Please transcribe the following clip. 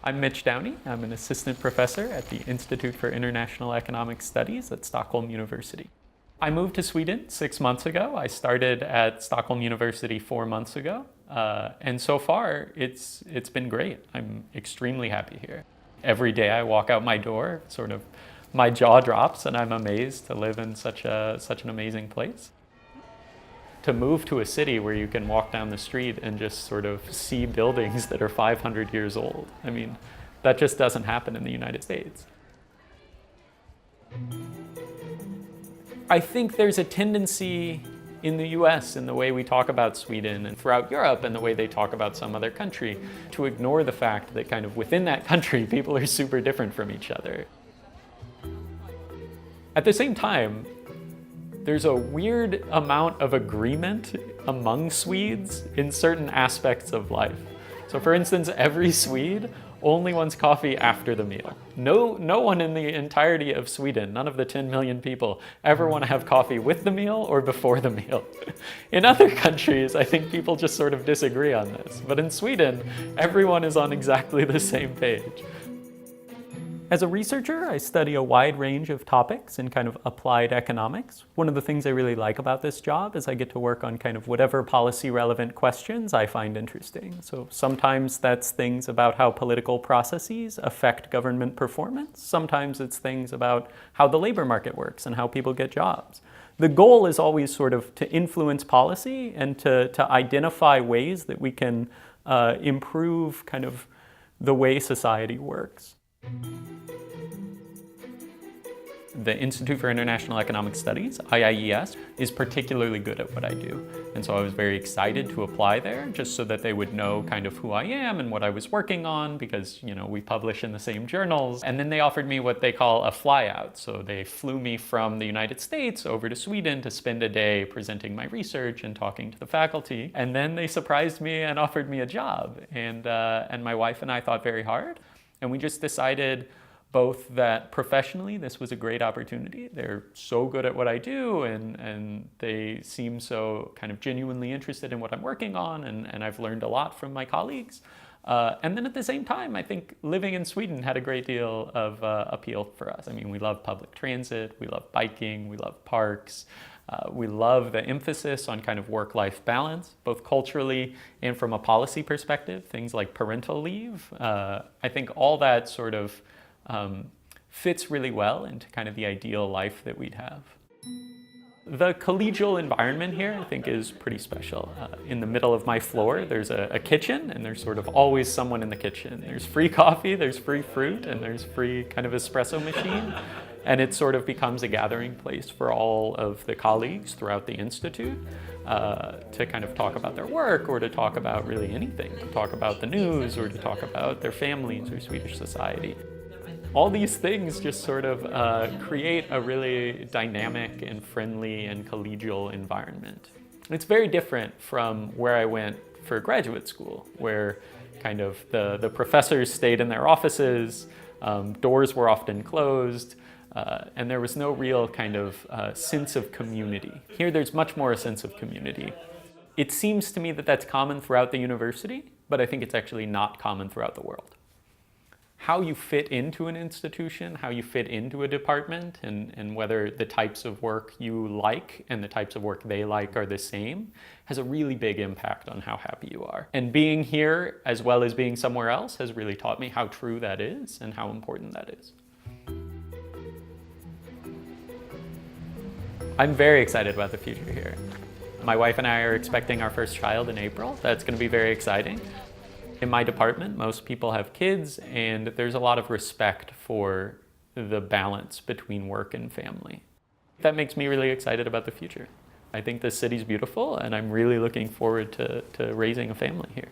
I'm Mitch Downey. I'm an assistant professor at the Institute for International Economic Studies at Stockholm University. I moved to Sweden 6 months ago. I started at Stockholm University 4 months ago. And so far, it's been great. I'm extremely happy here. Every day I walk out my door, sort of my jaw drops and I'm amazed to live in such an amazing place. To move to a city where you can walk down the street and just sort of see buildings that are 500 years old. I mean, that just doesn't happen in the United States. I think there's a tendency in the US, in the way we talk about Sweden and throughout Europe and the way they talk about some other country, to ignore the fact that kind of within that country, people are super different from each other. At the same time, there's a weird amount of agreement among Swedes in certain aspects of life. So for instance, every Swede only wants coffee after the meal. No one in the entirety of Sweden, none of the 10 million people, ever want to have coffee with the meal or before the meal. In other countries, I think people just sort of disagree on this. But in Sweden, everyone is on exactly the same page. As a researcher, I study a wide range of topics in kind of applied economics. One of the things I really like about this job is I get to work on kind of whatever policy relevant questions I find interesting. So sometimes that's things about how political processes affect government performance. Sometimes it's things about how the labor market works and how people get jobs. The goal is always sort of to influence policy and to identify ways that we can improve kind of the way society works. The Institute for International Economic Studies, IIES, is particularly good at what I do. And so I was very excited to apply there just so that they would know kind of who I am and what I was working on because, you know, we publish in the same journals. And then they offered me what they call a flyout. So they flew me from the United States over to Sweden to spend a day presenting my research and talking to the faculty. And then they surprised me and offered me a job. And my wife and I thought very hard. And we just decided both that professionally this was a great opportunity. They're so good at what I do and they seem so kind of genuinely interested in what I'm working on and I've learned a lot from my colleagues. And then at the same time, I think living in Sweden had a great deal of appeal for us. I mean, we love public transit, we love biking, we love parks. We love the emphasis on kind of work-life balance, both culturally and from a policy perspective, things like parental leave. I think all that sort of fits really well into kind of the ideal life that we'd have. The collegial environment here, I think, is pretty special. In the middle of my floor, there's a kitchen, and there's sort of always someone in the kitchen. There's free coffee, there's free fruit, and there's free kind of espresso machine. And it sort of becomes a gathering place for all of the colleagues throughout the Institute to kind of talk about their work or to talk about really anything, to talk about the news or to talk about their families or Swedish society. All these things just sort of create a really dynamic and friendly and collegial environment. It's very different from where I went for graduate school, where kind of the professors stayed in their offices, doors were often closed, and there was no real kind of sense of community. Here there's much more a sense of community. It seems to me that that's common throughout the university, but I think it's actually not common throughout the world. How you fit into an institution, how you fit into a department, and whether the types of work you like and the types of work they like are the same, has a really big impact on how happy you are. And being here, as well as being somewhere else, has really taught me how true that is and how important that is. I'm very excited about the future here. My wife and I are expecting our first child in April. That's going to be very exciting. In my department, most people have kids, and there's a lot of respect for the balance between work and family. That makes me really excited about the future. I think this city's beautiful, and I'm really looking forward to raising a family here.